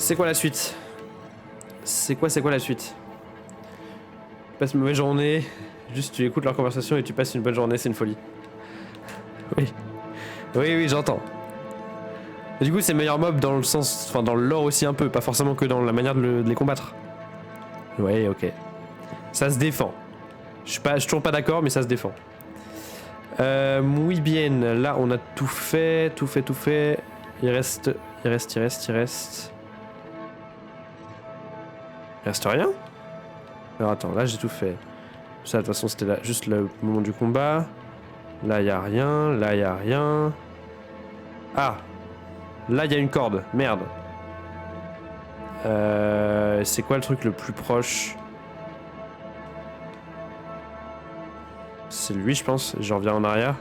C'est quoi la suite? C'est quoi la suite? Passe une mauvaise journée. Juste tu écoutes leur conversation et tu passes une bonne journée, c'est une folie. Oui. Oui, j'entends. Et du coup, c'est meilleur mob dans le sens. Enfin, dans le lore aussi un peu, pas forcément que dans la manière de les combattre. Ouais, ok. Ça se défend. Je suis toujours pas d'accord, mais ça se défend. Muy bien. Là, on a tout fait. Il reste. Il reste rien? Alors attends, là j'ai tout fait. Ça, de toute façon, c'était juste le moment du combat. Là, y a rien. Là, y a rien. Ah! Là, il y a une corde. Merde. C'est quoi le truc le plus proche? C'est lui, je pense. Je reviens en arrière.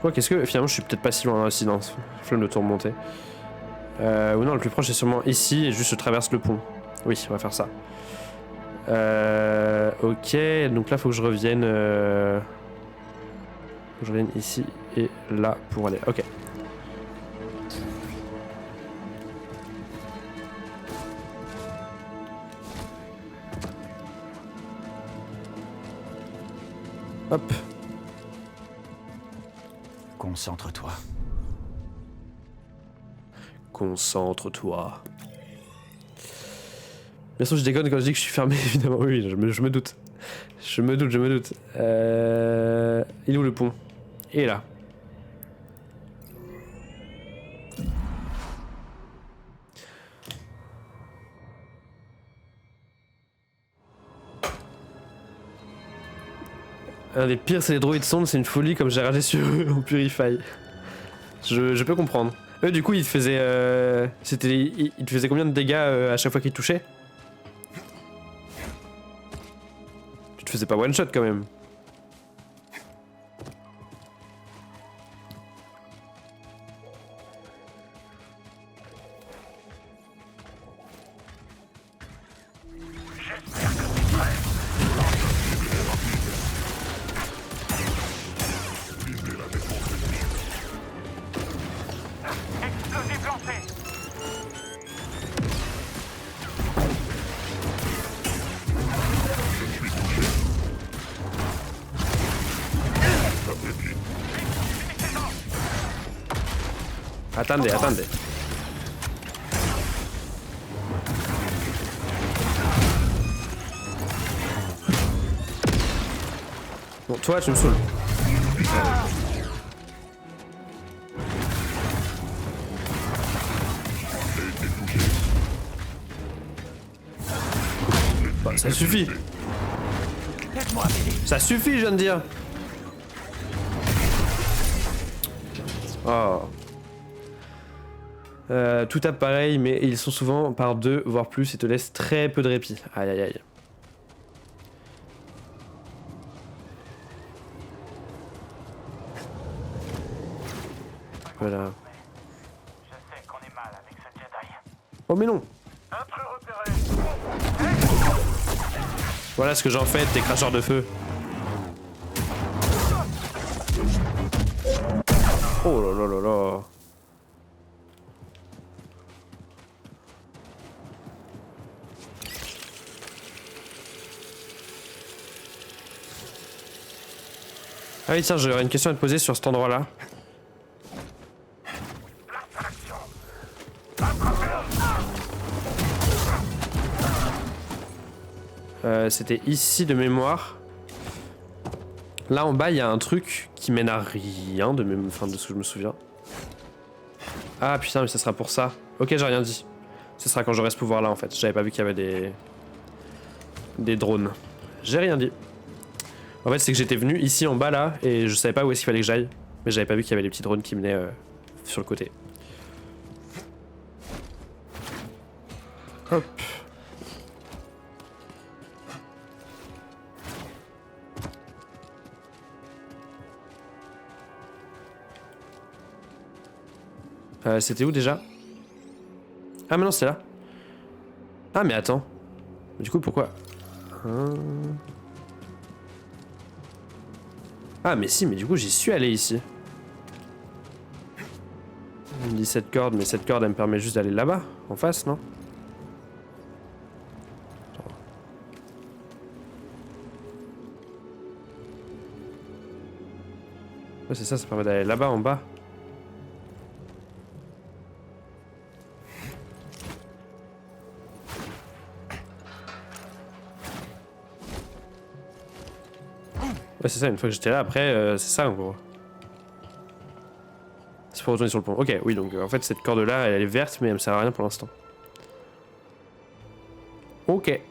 Quoi, qu'est-ce que... Finalement, je suis peut-être pas si loin aussi, non. Flemme de tout remonter. Ou non, le plus proche, c'est sûrement ici, et juste je traverse le pont. Oui, on va faire ça. Ok, donc là, faut que je revienne... Faut que je revienne ici et là pour aller... Ok. Hop. Concentre-toi. Concentre-toi. Bien sûr, je déconne quand je dis que je suis fermé, évidemment. Oui, je me doute. Je me doute. Il est où le pont? Il est là. Un des pires, c'est les droïdes sondes, c'est une folie comme j'ai ragé sur eux en Purify. Je peux comprendre. Eux, du coup, ils te faisaient. Ils te faisaient combien de dégâts à chaque fois qu'ils te touchaient? Tu te faisais pas one shot quand même. Attendez. Bon, toi, tu me saoules. Bah, ça suffit. Ça suffit, je viens de dire. Oh. Tout tape pareil, mais ils sont souvent par deux, voire plus, et te laissent très peu de répit. Aïe. Voilà. Je sais qu'on est mal avec ce Jedi. Oh mais non. Intrus repéré. Voilà ce que j'en fais, tes cracheurs de feu. Oh là. Ah oui tiens, j'aurais une question à te poser sur cet endroit-là. C'était ici de mémoire. Là en bas il y a un truc qui mène à rien de même, enfin, de ce que je me souviens. Ah putain mais ça sera pour ça. Ok j'ai rien dit. Ce sera quand j'aurai ce pouvoir là en fait. J'avais pas vu qu'il y avait des drones. J'ai rien dit. En fait c'est que j'étais venu ici en bas là et je savais pas où est-ce qu'il fallait que j'aille. Mais j'avais pas vu qu'il y avait des petits drones qui menaient sur le côté. Hop. C'était où déjà? Ah mais non c'était là. Ah mais attends. Du coup pourquoi? Ah mais si, mais du coup j'y suis allé ici. On me dit cette corde, mais cette corde elle me permet juste d'aller là-bas, en face, non? Ouais, c'est ça, ça permet d'aller là-bas, en bas. Ouais, c'est ça, une fois que j'étais là, après, c'est ça en gros. C'est pour retourner sur le pont. Ok, oui, donc en fait, cette corde-là, elle est verte, mais elle me sert à rien pour l'instant. Ok.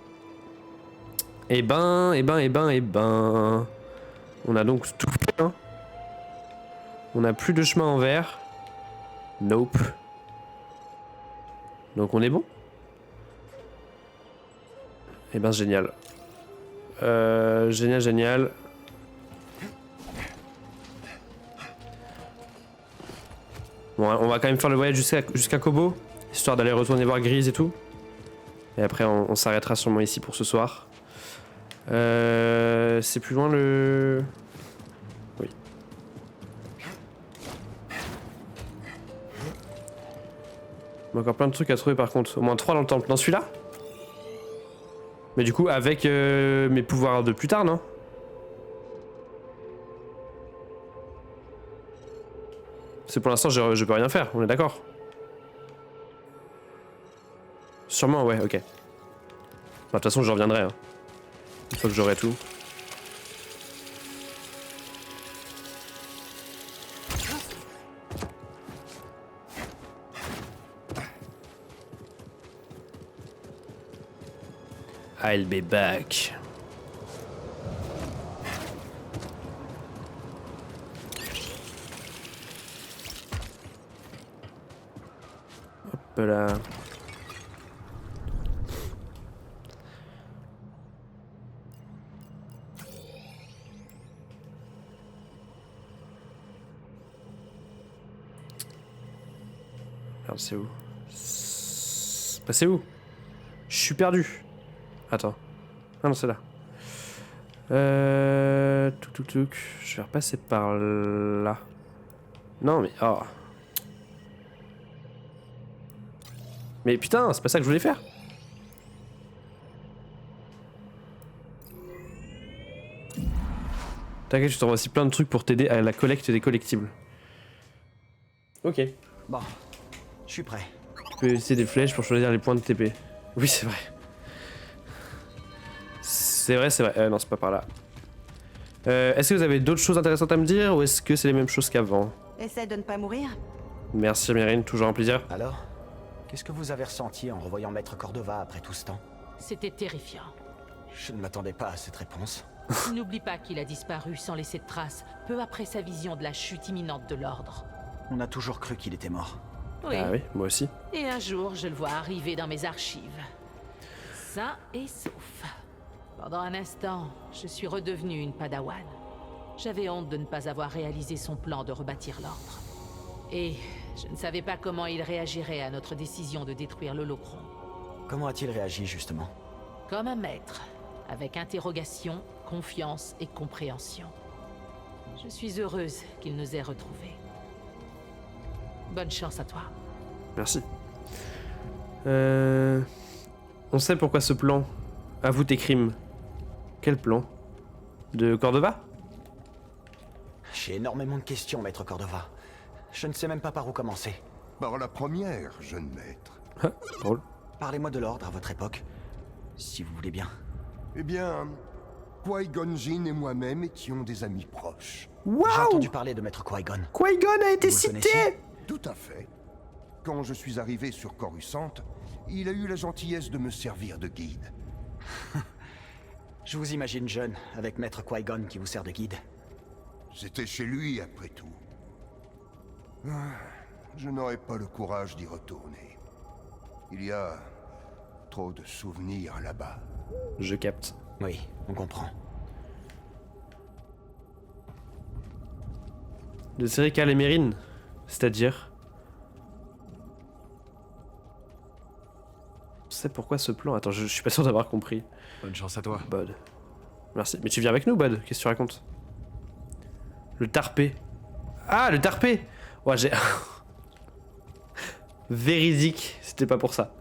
Eh ben. On a donc tout fait, hein. On a plus de chemin en vert. Nope. Donc on est bon. Eh ben, génial. Génial. Bon, on va quand même faire le voyage jusqu'à Kobo, histoire d'aller retourner voir Grise et tout. Et après, on s'arrêtera sûrement ici pour ce soir. C'est plus loin le... Oui. Il y a encore plein de trucs à trouver par contre. Au moins 3 dans le temple. Dans celui-là? Mais du coup, avec mes pouvoirs de plus tard, non? C'est pour l'instant, je peux rien faire, on est d'accord? Sûrement, ouais, ok. Bah, de toute façon, je reviendrai. Hein. Une fois que j'aurai tout. I'll be back. Hop là. Merde, c'est où? Bah, c'est où? Je suis perdu. Attends. Ah non, c'est là. Touc. Je vais repasser par là. Non, mais... Oh. Mais putain, c'est pas ça que je voulais faire. T'inquiète, je t'envoie aussi plein de trucs pour t'aider à la collecte des collectibles. Ok. Bon, je suis prêt. Tu peux essayer des flèches pour choisir les points de TP. Oui, c'est vrai. C'est vrai. Non, c'est pas par là. Est-ce que vous avez d'autres choses intéressantes à me dire ou est-ce que c'est les mêmes choses qu'avant? Essaie de ne pas mourir. Merci Mérine, toujours un plaisir. Alors, qu'est-ce que vous avez ressenti en revoyant Maître Cordova après tout ce temps? C'était terrifiant. Je ne m'attendais pas à cette réponse. N'oublie pas qu'il a disparu sans laisser de traces, peu après sa vision de la chute imminente de l'ordre. On a toujours cru qu'il était mort. Oui. Ah oui, moi aussi. Et un jour, je le vois arriver dans mes archives. Sain et sauf. Pendant un instant, je suis redevenue une padawan. J'avais honte de ne pas avoir réalisé son plan de rebâtir l'ordre. Et je ne savais pas comment il réagirait à notre décision de détruire l'holocron. Comment a-t-il réagi, justement? Comme un maître, avec interrogation, confiance et compréhension. Je suis heureuse qu'il nous ait retrouvés. Bonne chance à toi. Merci. On sait pourquoi ce plan. Avoue tes crimes. Quel plan? De Cordova? J'ai énormément de questions, Maître Cordova. Je ne sais même pas par où commencer. Par la première, jeune maître. Ah, drôle. Parlez-moi de l'ordre à votre époque, si vous voulez bien. Eh bien, Qui-Gon Jinn et moi-même étions des amis proches. J'ai Waouh! entendu parler de Maître Qui-Gon. Qui-Gon a été Vous le cité! connaissiez? Tout à fait. Quand je suis arrivé sur Coruscant, il a eu la gentillesse de me servir de guide. Je vous imagine jeune, avec Maître Qui-Gon qui vous sert de guide. C'était chez lui, après tout. Ah, je n'aurais pas le courage d'y retourner. Il y a trop de souvenirs là-bas. Je capte. Oui, on comprend. De Serical et Mérine. C'est-à-dire... On sait pourquoi ce plan... Attends, je suis pas sûr d'avoir compris. Bonne chance à toi. Bud. Merci. Mais tu viens avec nous, Bud? Qu'est-ce que tu racontes? Le tarpé. Ah, le tarpé! Ouais, j'ai... véridique, c'était pas pour ça.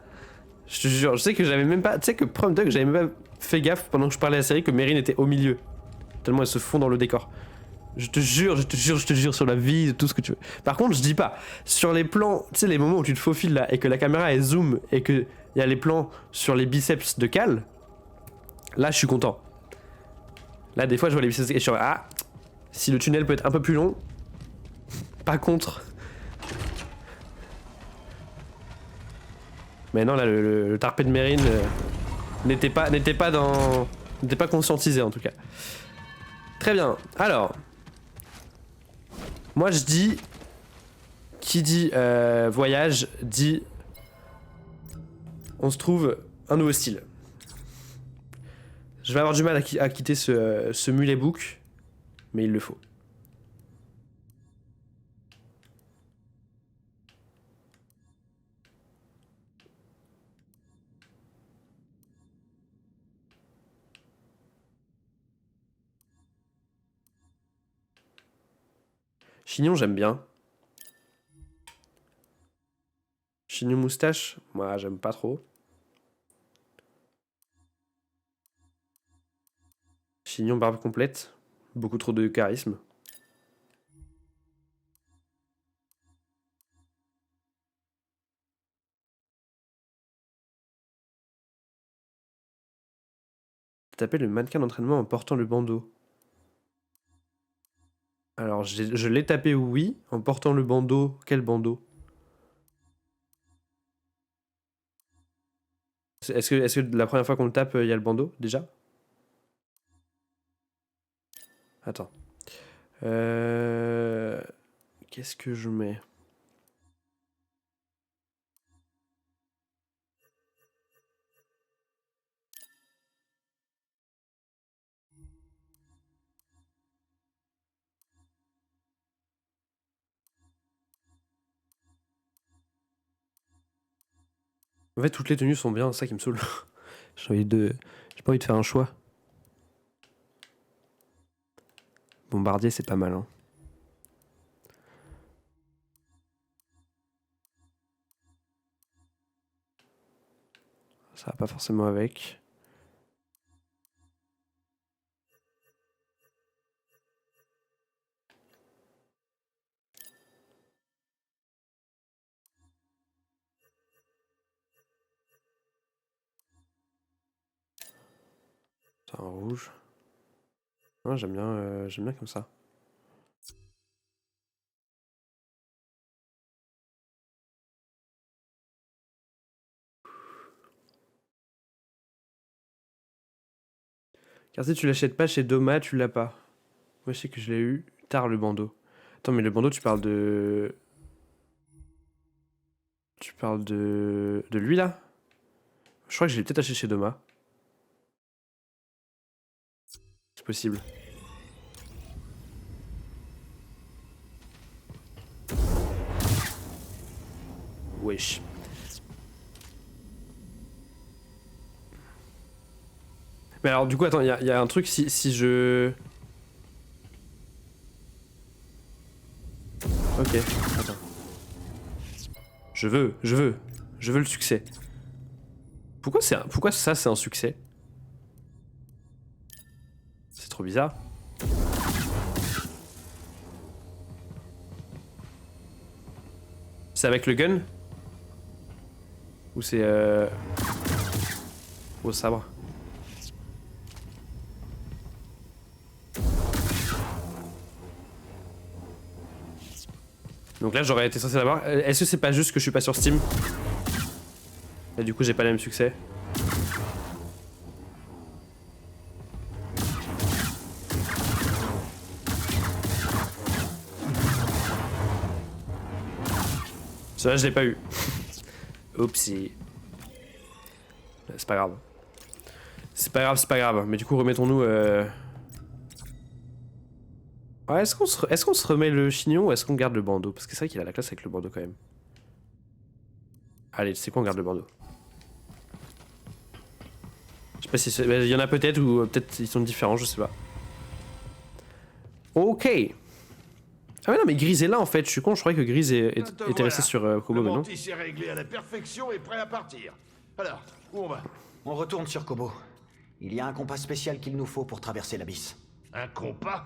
Je te jure, je sais que j'avais même pas... Tu sais que Prom Dog, j'avais même pas fait gaffe pendant que je parlais à la série que Mérine était au milieu. Tellement elle se fond dans le décor. Je te jure sur la vie, de tout ce que tu veux. Par contre, je dis pas, sur les plans, tu sais, les moments où tu te faufiles là et que la caméra elle zoom et que il y a les plans sur les biceps de Cal, là je suis content. Là, des fois, je vois les biceps et je suis ah, si le tunnel peut être un peu plus long, pas contre. Mais non, là, le tarpé de Mérine n'était pas conscientisé en tout cas. Très bien. Alors, moi je dis, qui dit voyage dit, on se trouve un nouveau style. Je vais avoir du mal à quitter ce mulet bouc, mais il le faut. Chignon, j'aime bien. Chignon moustache, moi j'aime pas trop. Chignon barbe complète, beaucoup trop de charisme. Taper le mannequin d'entraînement en portant le bandeau. Alors je l'ai tapé oui, en portant le bandeau. Quel bandeau? Est-ce que la première fois qu'on le tape, il y a le bandeau déjà? Attends. Qu'est-ce que je mets? En fait, toutes les tenues sont bien, c'est ça qui me saoule. J'ai pas envie de faire un choix. Bombardier, c'est pas mal, hein. Ça va pas forcément avec. C'est un rouge. Ouais, j'aime bien comme ça. Car si tu l'achètes pas chez Doma, tu l'as pas. Moi je sais que je l'ai eu tard le bandeau. Attends, mais le bandeau, tu parles de... Tu parles de lui là? Je crois que je l'ai peut-être acheté chez Doma. C'est possible. Wesh. Mais alors du coup attends, il y a un truc si je... Ok, attends. Je veux le succès. Pourquoi ça c'est un succès? C'est trop bizarre. C'est avec le gun? Ou c'est au sabre? Donc là j'aurais été censé l'avoir. Est-ce que c'est pas juste que je suis pas sur Steam? Et du coup j'ai pas le même succès. Celui-là je l'ai pas eu. Oupsie. C'est pas grave. C'est pas grave. Mais du coup remettons-nous... Ouais, est-ce qu'on se remet le chignon ou est-ce qu'on garde le bandeau? Parce que c'est vrai qu'il a la classe avec le bandeau quand même. Allez, tu sais quoi, on garde le bandeau. Je sais pas si il y en a peut-être ou peut-être ils sont différents, je sais pas. Ok. Ah mais non mais Grise est là en fait, je suis con, je croyais que Grise était resté sur Kobo, Le mais non. mantis est réglé à la perfection et prêt à partir. Alors, où on va? On retourne sur Kobo. Il y a un compas spécial qu'il nous faut pour traverser l'abysse. Un compas?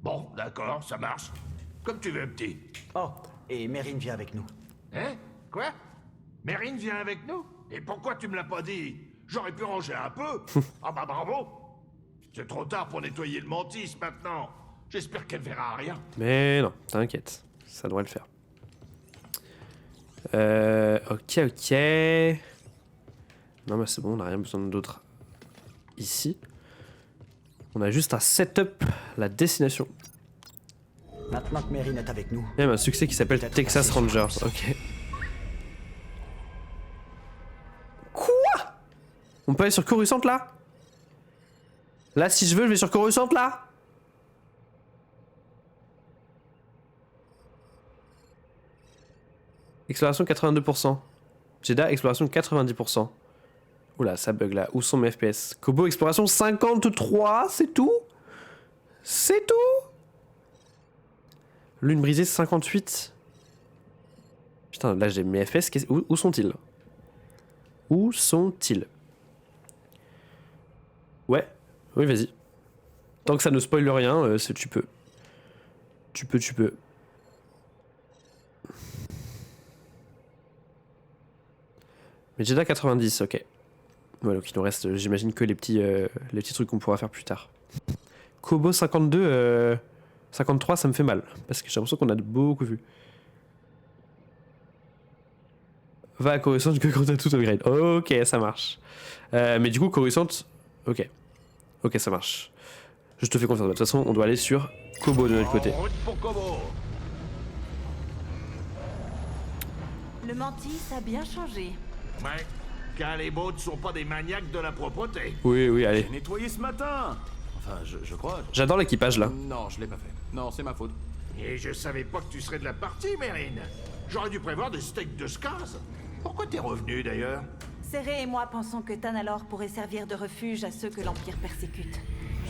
Bon, d'accord, ça marche. Comme tu veux, petit. Oh, et Mérine vient avec nous. Hein? Quoi? Mérine vient avec nous? Et pourquoi tu me l'as pas dit? J'aurais pu ranger un peu. Ah bah bravo. C'est trop tard pour nettoyer le mantis maintenant. J'espère qu'elle verra rien. Mais non, t'inquiète, ça devrait le faire. Ok. Non mais c'est bon, on n'a rien besoin d'autre ici. On a juste à setup la destination. Maintenant que Mérine est avec nous. Même un succès qui s'appelle Peut-être Texas passer sur Rangers, ok. Quoi? On peut aller sur Coruscant là? Là si je veux, je vais sur Coruscant là? Exploration 82%. Jeddah, exploration 90%. Oula, ça bug là. Où sont mes FPS? Kobo, exploration 53, c'est tout? C'est tout? Lune brisée 58. Putain, là j'ai mes FPS. Où sont-ils? Où sont-ils? Ouais, oui, vas-y. Tant que ça ne spoil rien, tu peux. Tu peux. Mais Jeddah 90, ok. Ouais, donc il nous reste, j'imagine, que les petits trucs qu'on pourra faire plus tard. Kobo 52, 53, ça me fait mal. Parce que j'ai l'impression qu'on a beaucoup vu. Va à Coruscant que quand t'as tout upgrade. Ok, ça marche. Mais du coup, Coruscant, ok. Ok, ça marche. Je te fais confiance. De toute façon, on doit aller sur Kobo de notre côté. En route pour Kobo. Le mantis a bien changé. Ouais, car les bots ne sont pas des maniaques de la propreté. Oui, allez. Nettoyé ce matin. Enfin, je crois. J'adore l'équipage là. Non, je l'ai pas fait. Non, c'est ma faute. Et je savais pas que tu serais de la partie, Mérine. J'aurais dû prévoir des steaks de Skaz. Pourquoi t'es revenu d'ailleurs? Serré et moi pensons que Tanalor pourrait servir de refuge à ceux que l'Empire persécute.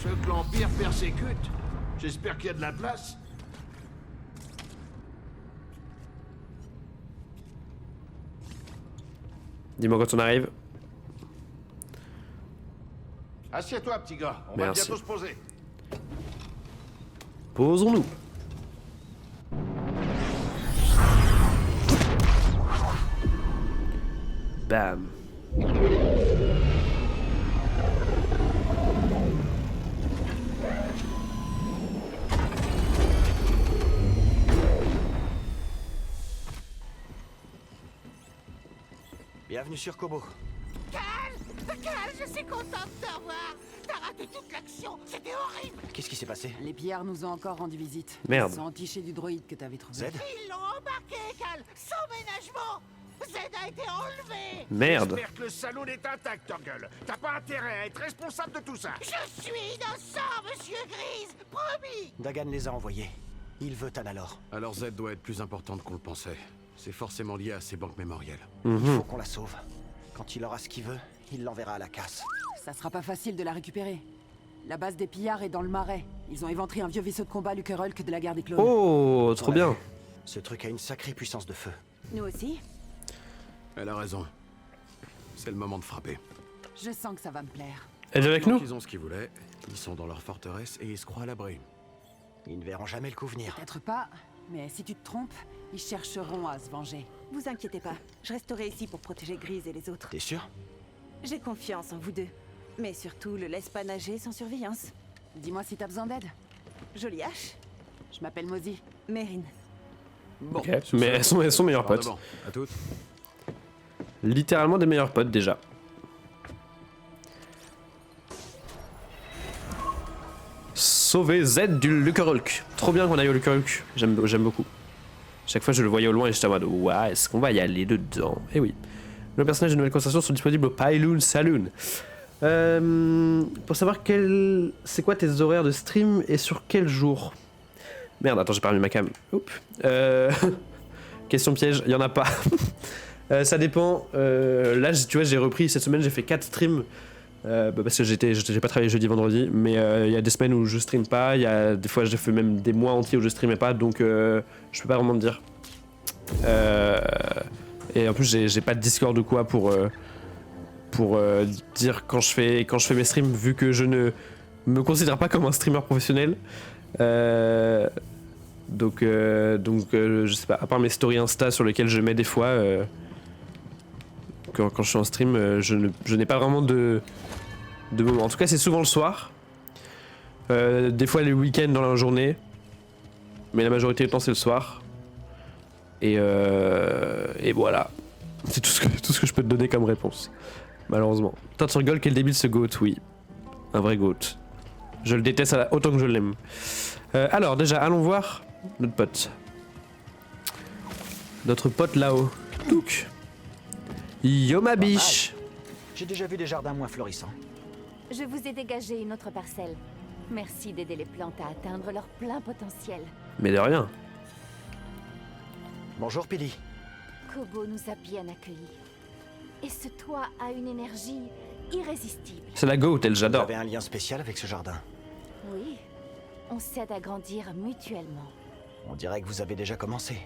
Ceux que l'Empire persécute. J'espère qu'il y a de la place. Dis-moi quand on arrive. Assieds-toi, petit gars. On Merci. va bientôt se poser. Posons-nous. Bam. Bienvenue sur Kobo. Je suis contente de te revoir. T'as raté toute l'action, c'était horrible. Qu'est-ce qui s'est passé? Les pillards nous ont encore rendu visite. Merde. Ils sont entichés du droïde que t'avais trouvé. Z? Ils l'ont embarqué, Cal, sans ménagement. Z a été enlevé. Merde. J'espère que le saloon est intact, Torgal. T'as pas intérêt à être responsable de tout ça. Je suis innocent, monsieur Grise, promis. Dagan les a envoyés. Il veut Tanalor. Alors Z doit être plus importante qu'on le pensait. C'est forcément lié à ces banques mémorielles. Il faut qu'on la sauve. Quand il aura ce qu'il veut, il l'enverra à la casse. Ça sera pas facile de la récupérer. La base des pillards est dans le marais. Ils ont éventré un vieux vaisseau de combat Lucre Hulk de la guerre des clones. Oh, trop Ouais. bien. Ce truc a une sacrée puissance de feu. Nous aussi. Elle a raison. C'est le moment de frapper. Je sens que ça va me plaire. Elle est avec Donc, nous? ils ont ce qu'ils voulaient. Ils sont dans leur forteresse et ils se croient à l'abri. Ils ne verront jamais le coup venir. Peut-être pas, mais si tu te trompes, ils chercheront à se venger. Vous inquiétez pas. Je resterai ici pour protéger Grise et les autres. T'es sûr? J'ai confiance en vous deux. Mais surtout, le laisse pas nager sans surveillance. Dis-moi si t'as besoin d'aide. Jolie hache. Je m'appelle Mozi. Mérine. Bon. Ok, mais elles sont meilleures potes. Pardon. À toutes. Littéralement des meilleurs potes déjà. Sauver Z du Lucre Hulk. Trop bien qu'on aille au Lucre Hulk. J'aime beaucoup. Chaque fois je le voyais au loin et j'étais en mode ouais, est-ce qu'on va y aller dedans? Eh oui. Nos personnages de nouvelles conversations sont disponibles au Pyloon Saloon. Pour savoir c'est quoi tes horaires de stream et sur quel jour? Merde, attends, j'ai pas remis ma cam. Oups. Question piège, il y en a pas. Ça dépend. Là, tu vois, j'ai repris cette semaine, j'ai fait 4 streams Parce que j'ai pas travaillé jeudi, vendredi, mais il y a des semaines où je stream pas, il y a des fois j'ai fait même des mois entiers où je streamais pas, donc je peux pas vraiment te dire. Et en plus j'ai pas de Discord ou quoi pour dire quand je fais mes streams, vu que je ne me considère pas comme un streamer professionnel. Donc je sais pas, à part mes stories Insta sur lesquelles je mets des fois, quand je suis en stream, je n'ai pas vraiment de moment. En tout cas, c'est souvent le soir. Des fois les week-ends dans la journée. Mais la majorité du temps, c'est le soir. Et voilà. C'est tout ce que je peux te donner comme réponse. Malheureusement. Toi, tu rigoles, quel débile ce goat, oui. Un vrai goat. Je le déteste autant que je l'aime. Alors, déjà, allons voir notre pote. Notre pote là-haut. Touk. Yo ma biche. J'ai déjà vu des jardins moins florissants. Je vous ai dégagé une autre parcelle. Merci d'aider les plantes à atteindre leur plein potentiel. Mais de rien. Bonjour, Pili. Kobo nous a bien accueillis. Et ce toit a une énergie irrésistible. C'est la goat, elle, Vous j'adore. avez un lien spécial avec ce jardin? Oui, on s'aide à grandir mutuellement. On dirait que vous avez déjà commencé.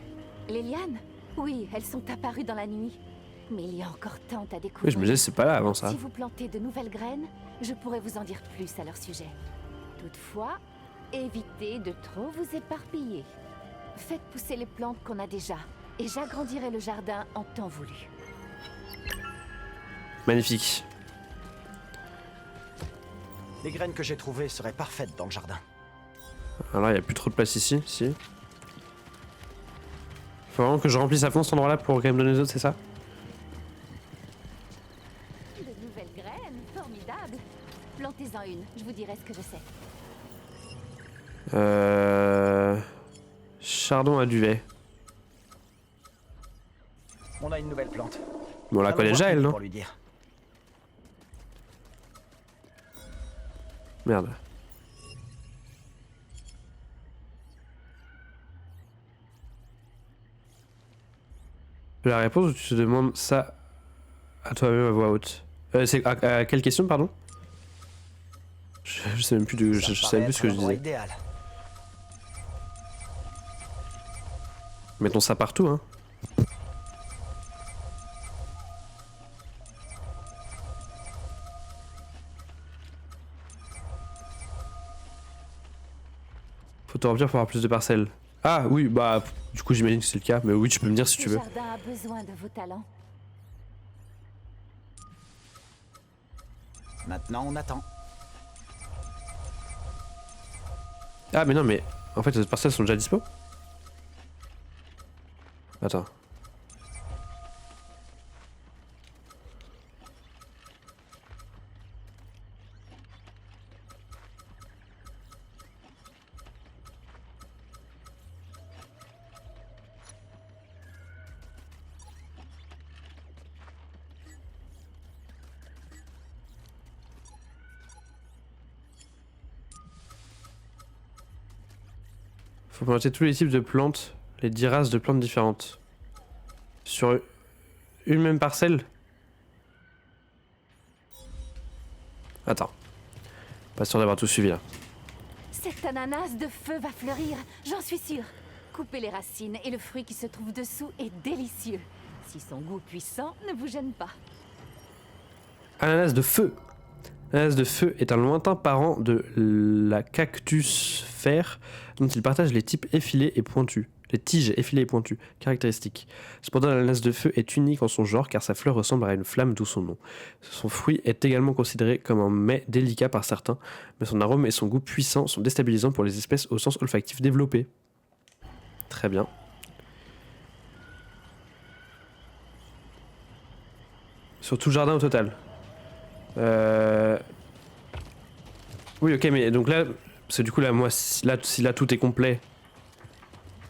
Les lianes? Oui, elles sont apparues dans la nuit. Mais il y a encore tant à découvrir. Oui, je me disais, c'est pas là avant ça. Si vous plantez de nouvelles graines, je pourrais vous en dire plus à leur sujet. Toutefois, évitez de trop vous éparpiller. Faites pousser les plantes qu'on a déjà, et j'agrandirai le jardin en temps voulu. Magnifique. Les graines que j'ai trouvées seraient parfaites dans le jardin. Alors, il n'y a plus trop de place ici, si. Faut vraiment que je remplisse à fond cet endroit-là pour quand même donner les autres, c'est ça? De nouvelles graines, formidable. Plantez-en une, je vous dirai ce que je sais. Chardon à duvet. On a une nouvelle plante. Bon, on la connaît déjà, elle, non? Pour lui dire. Merde. La réponse ou tu te demandes ça à toi-même à voix haute? C'est à quelle question, pardon? Je sais même plus je sais même plus ce que je disais. Idéal. Mettons ça partout, hein. Faut te remplir pour avoir plus de parcelles. Ah oui, bah du coup j'imagine que c'est le cas, mais oui tu peux me dire si tu veux. Le jardin a besoin de vos talents. Maintenant on attend. Ah mais non mais en fait les autres parcelles sont déjà dispo. Attends. Faut planter tous les types de plantes, les 10 races de plantes différentes. Sur une même parcelle? Attends. Pas sûr d'avoir tout suivi là. Cet ananas de feu va fleurir, j'en suis sûre. Coupez les racines et le fruit qui se trouve dessous est délicieux. Si son goût puissant ne vous gêne pas. Ananas de feu. L'ananas de feu est un lointain parent de la cactus fer dont il partage les types effilés et pointus. Les tiges effilées et pointues, caractéristiques. Cependant, l'ananas de feu est unique en son genre car sa fleur ressemble à une flamme, d'où son nom. Son fruit est également considéré comme un mets délicat par certains, mais son arôme et son goût puissant sont déstabilisants pour les espèces au sens olfactif développé. Très bien. Sur tout le jardin au total. Oui, ok, mais donc là, parce que du coup, là, moi, si là tout est complet.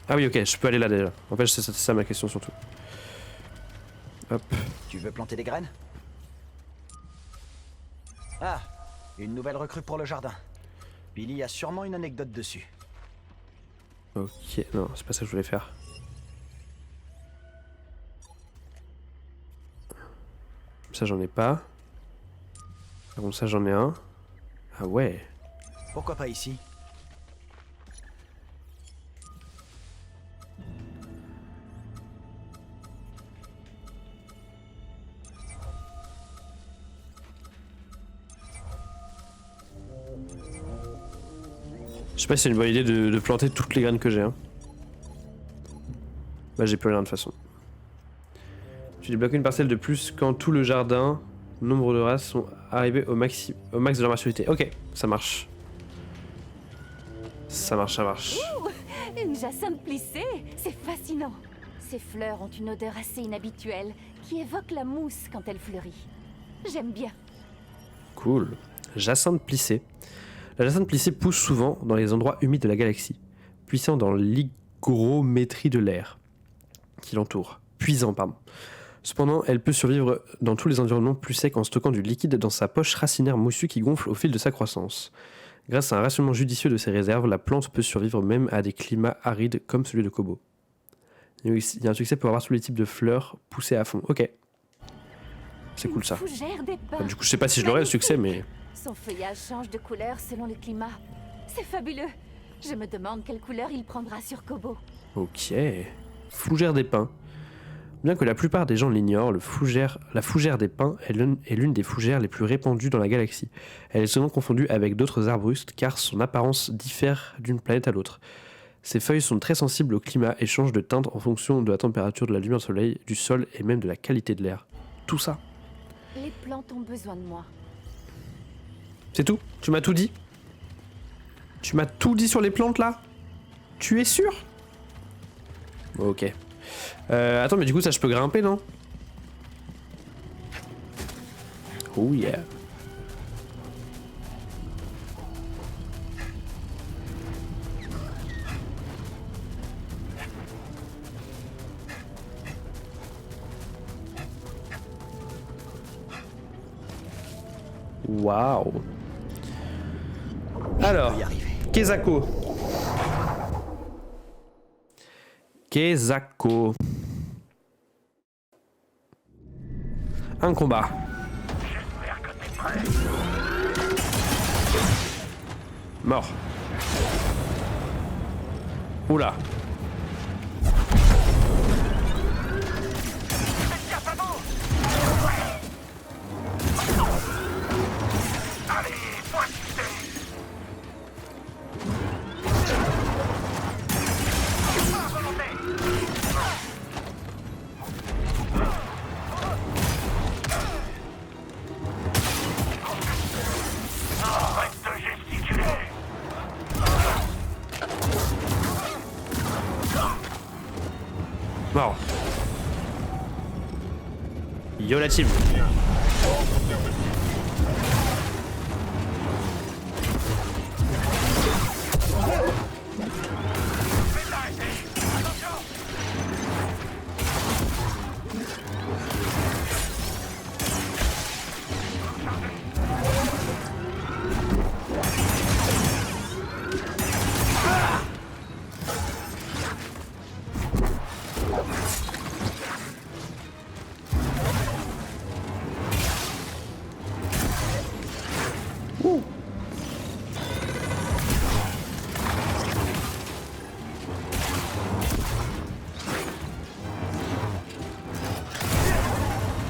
Ah oui, ok, je peux aller là déjà. En fait, c'est ça ma question surtout. Hop. Tu veux planter des graines? Ah, une nouvelle recrue pour le jardin. Billy a sûrement une anecdote dessus. Ok, non, c'est pas ça que je voulais faire. Ça, j'en ai pas. Comme ça j'en ai un. Ah ouais. Pourquoi pas ici? Je sais pas si c'est une bonne idée de planter toutes les graines que j'ai. Hein. Bah j'ai plus rien de toute façon. Tu débloques une parcelle de plus quand tout le jardin, nombre de races sont arrivés au max de leur maturité. Ok, ça marche. Ça marche. Ouh, une jacinthe plissée, c'est fascinant. Ces fleurs ont une odeur assez inhabituelle qui évoque la mousse quand elle fleurit. J'aime bien. Cool. Jacinthe plissée. La jacinthe plissée pousse souvent dans les endroits humides de la galaxie, puissant dans l'hygrométrie de l'air qui l'entoure. Puisant, pardon. Cependant, elle peut survivre dans tous les environnements plus secs en stockant du liquide dans sa poche racinaire moussue qui gonfle au fil de sa croissance. Grâce à un rationnement judicieux de ses réserves, la plante peut survivre même à des climats arides comme celui de Kobo. Il y a un succès pour avoir tous les types de fleurs poussées à fond. Ok. C'est cool ça. Fougère des pins. Du coup, je sais pas si je l'aurai le succès, mais... Son feuillage change de couleur selon le climat. C'est fabuleux. Je me demande quelle couleur il prendra sur Kobo. Ok. Fougère des pins. Bien que la plupart des gens l'ignorent, la fougère des pins est l'une des fougères les plus répandues dans la galaxie. Elle est souvent confondue avec d'autres arbustes car son apparence diffère d'une planète à l'autre. Ses feuilles sont très sensibles au climat et changent de teinte en fonction de la température de la lumière du soleil, du sol et même de la qualité de l'air. Tout ça. Les plantes ont besoin de moi. C'est tout? Tu m'as tout dit? Tu m'as tout dit sur les plantes là? Tu es sûr? Ok. Attends, mais du coup, ça je peux grimper, non? Oh yeah. Waouh. Alors, Kezako. Kezako. Un combat. J'espère que t'es prêt. Mort. Oula. Mort. Yo la team.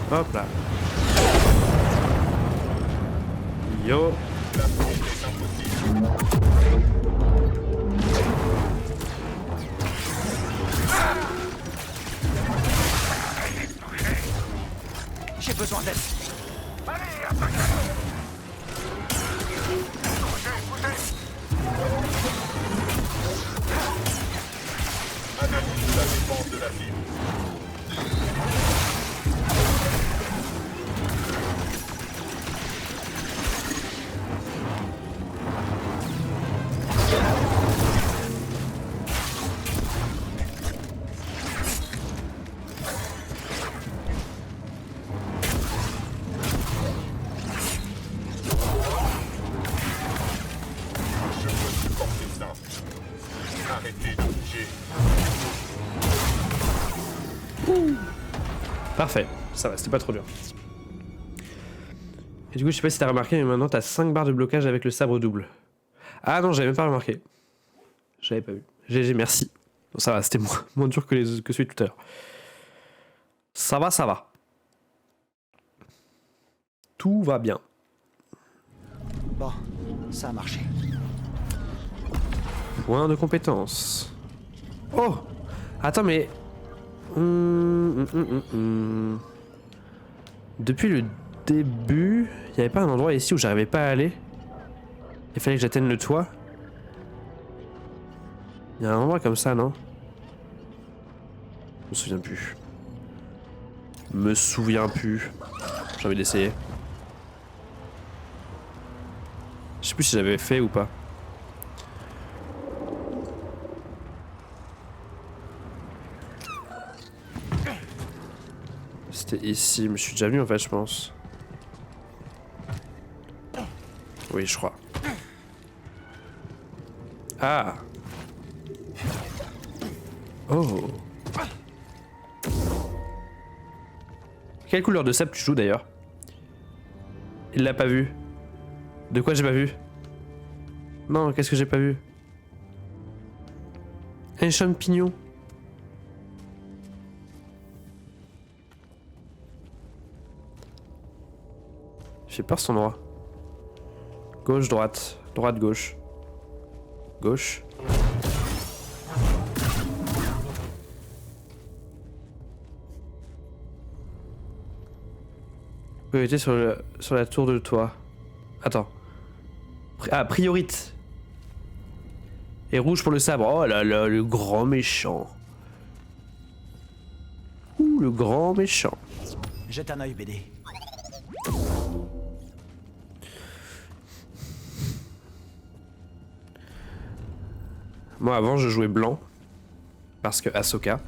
Hop là. Yo. J'ai besoin d'aide. Allez, attaque. Analyse la défense de la ville. Parfait, ça va, c'était pas trop dur. Et du coup, je sais pas si t'as remarqué, mais maintenant t'as 5 barres de blocage avec le sabre double. Ah non, j'avais même pas remarqué. J'avais pas vu. GG, merci. Bon, ça va, c'était moins dur que celui de tout à l'heure. Ça va, ça va. Tout va bien. Bon, ça a marché. Point de compétence. Oh! Attends, mais... Depuis le début, il n'y avait pas un endroit ici où j'arrivais pas à aller? Il fallait que j'atteigne le toit? Il y a un endroit comme ça, non? Je me souviens plus. J'ai envie d'essayer. Je sais plus si j'avais fait ou pas. C'était ici, mais je suis déjà venu en fait, je pense. Oui, je crois. Ah! Oh! Quelle couleur de sable tu joues d'ailleurs? Il l'a pas vu. De quoi j'ai pas vu? Non, qu'est-ce que j'ai pas vu? Un champignon. J'ai peur son endroit. Gauche, droite. Droite, gauche. Gauche. Priorité sur la tour de toit. Attends. Ah, priorite. Et rouge pour le sabre. Oh là là, le grand méchant. Ouh, le grand méchant. Jette un œil, BD. Moi avant je jouais blanc. Parce que Ahsoka.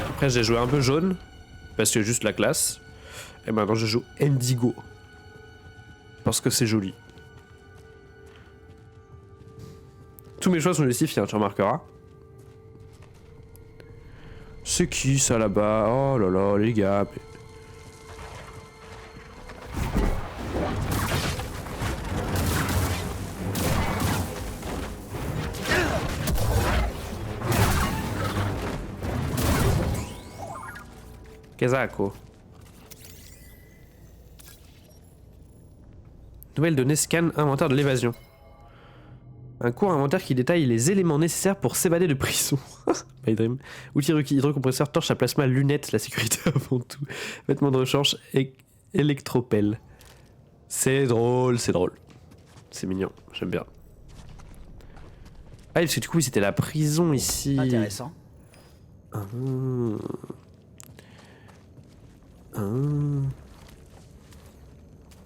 Après j'ai joué un peu jaune. Parce que juste la classe. Et maintenant je joue indigo. Parce que c'est joli. Tous mes choix sont justifiés, hein, tu remarqueras. C'est qui ça là-bas? Oh là là, les gars. Kezako. Nouvelle donnée scan inventaire de l'évasion. Un court inventaire qui détaille les éléments nécessaires pour s'évader de prison. My dream. Outil requis, hydrocompresseur, torche à plasma, lunettes, la sécurité avant tout. Vêtements de rechange et électropelle. C'est drôle, c'est drôle. C'est mignon, j'aime bien. Ah, parce que du coup, oui, c'était la prison ici. Intéressant. Ah,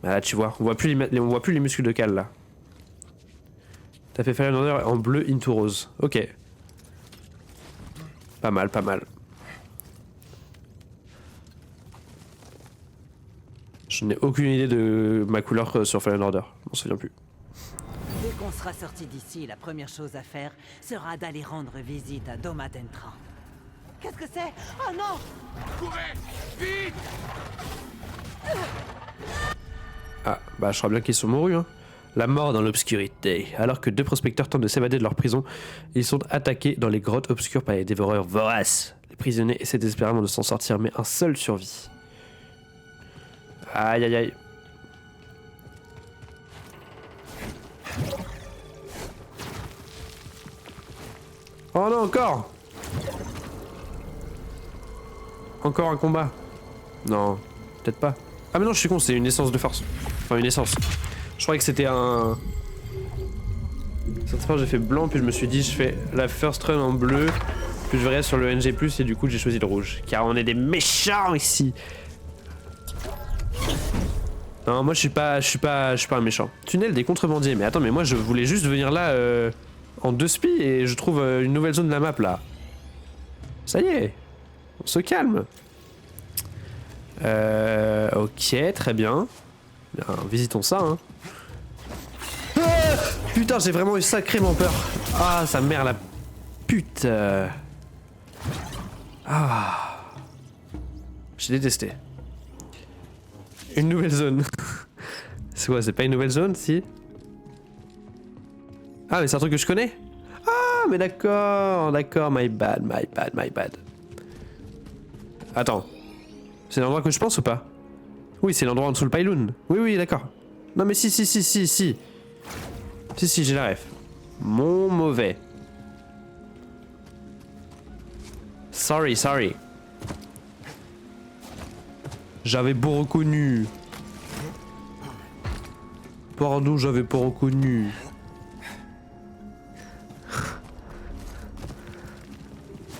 là, tu vois, on voit plus les muscles de Cal là. T'as fait Fallen Order en bleu into rose. Ok. Pas mal, pas mal. Je n'ai aucune idée de ma couleur sur Fallen Order. Je m'en souviens plus. Dès qu'on sera sorti d'ici, la première chose à faire sera d'aller rendre visite à Doma Dentra. Qu'est-ce que c'est? Oh non! Courez! Vite! Ah, bah je crois bien qu'ils sont mourus, hein. La mort dans l'obscurité. Alors que deux prospecteurs tentent de s'évader de leur prison, ils sont attaqués dans les grottes obscures par les dévoreurs voraces. Les prisonniers essaient désespérément de s'en sortir, mais un seul survit. Aïe aïe aïe. Oh non, encore! Encore un combat. Non, peut-être pas. Ah mais non, je suis con, c'est une essence de force. Enfin, une essence. Je croyais que c'était un... Cette fois, j'ai fait blanc, puis je me suis dit, je fais la first run en bleu, puis je verrai sur le NG+, et du coup, j'ai choisi le rouge. Car on est des méchants ici. Non, moi, je suis pas un méchant. Tunnel des contrebandiers. Mais attends, mais moi, je voulais juste venir là en 2 spies, et je trouve une nouvelle zone de la map, là. Ça y est. On se calme. Ok, très bien. Bien, visitons ça, hein. Ah, putain, j'ai vraiment eu sacrément peur. Ah, sa mère la pute. Ah. J'ai détesté. Une nouvelle zone. C'est quoi, c'est pas une nouvelle zone, si? Ah, mais c'est un truc que je connais? Ah, mais d'accord, d'accord, my bad, my bad, my bad. Attends. C'est l'endroit que je pense ou pas? Oui, c'est l'endroit en dessous le pylône. Oui, oui, d'accord. Non, mais si. Si, j'ai la ref. Mon mauvais. Sorry. J'avais pas reconnu. Pardon, j'avais pas reconnu.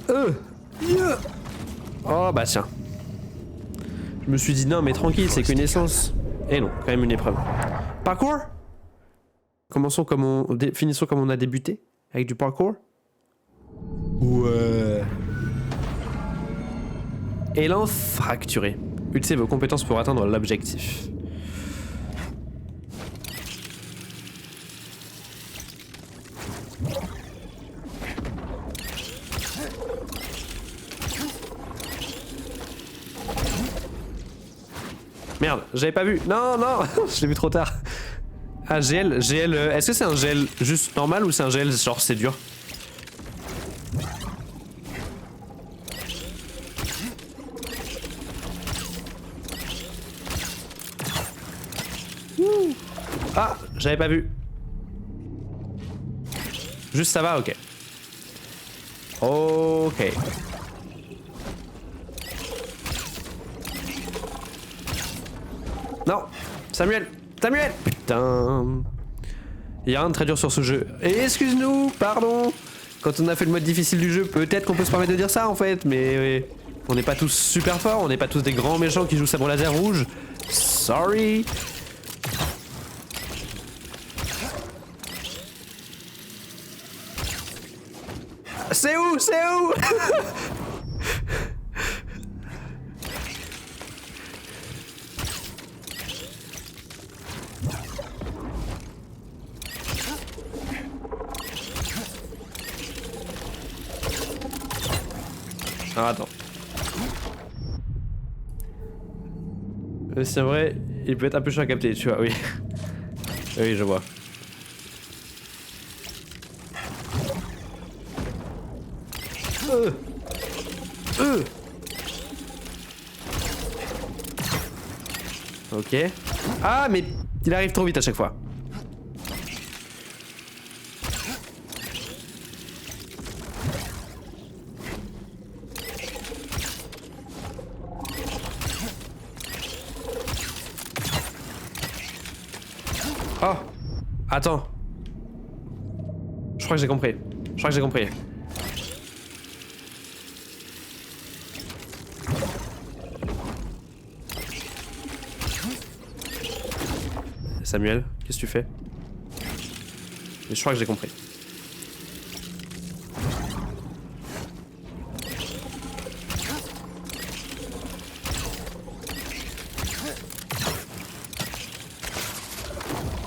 Yeah. Oh bah tiens. Je me suis dit non mais tranquille, c'est qu'une essence. Et non, quand même une épreuve. Parkour. Commençons comme on... Finissons comme on a débuté. Avec du parkour. Ouais. Élan fracturé. Utilisez vos compétences pour atteindre l'objectif. Merde, j'avais pas vu. Non, je l'ai vu trop tard. Ah, GL, est-ce que c'est un GL juste normal ou c'est un GL genre c'est dur? Ah, j'avais pas vu. Juste ça va, ok. Ok. Non, Samuel, putain. Il y a rien de très dur sur ce jeu. Et excuse-nous, pardon. Quand on a fait le mode difficile du jeu, peut-être qu'on peut se permettre de dire ça en fait, mais on n'est pas tous super forts, on n'est pas tous des grands méchants qui jouent sabre laser rouge. Sorry. C'est où? Ah, attends. C'est vrai, il peut être un peu chiant à capter, tu vois, oui. Oui, je vois. Ok. Ah, mais il arrive trop vite à chaque fois. Oh, attends. Je crois que j'ai compris. Samuel, qu'est-ce que tu fais? Mais je crois que j'ai compris.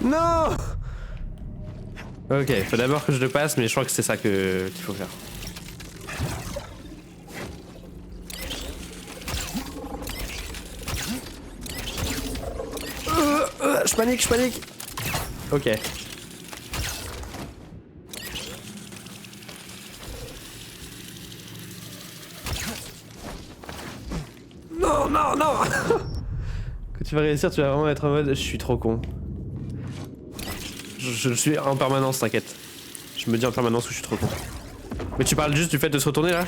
Non! Ok, faut d'abord que je le passe, mais je crois que c'est ça qu'il faut faire. Je panique. Ok. Non. Quand tu vas réussir, tu vas vraiment être en mode je suis trop con. Je suis en permanence, t'inquiète. Je me dis en permanence que je suis trop con. Mais tu parles juste du fait de se retourner là?